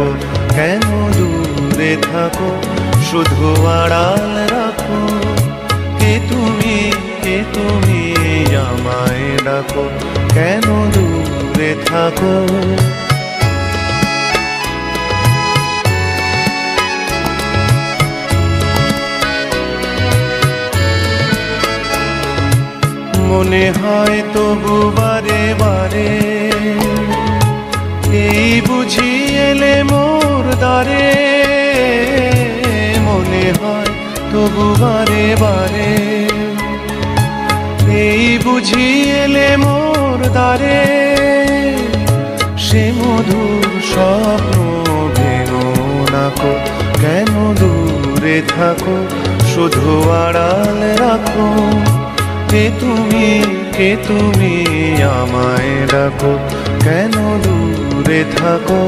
ডাকো, কেন দূরে থাকো, শুধু আড়াল রাখো। কে তুমি, কে তুমি আমায় ডাকো, কেন দূরে থাকো। মনে হয় তবু বারে বারে, এই বুঝি এলে মোর দ্বারে। মনে হয় তবু বারে বারে, এই বুঝি এলে মোর দ্বারে। সে মধুর স্বপ্ন ভেঙো নাকো, কেন দূরে থাকো, শুধু আড়াল রাখো। কে তুমি, কে তুমি আমায় ডাকো, কেন দূরে থাকো।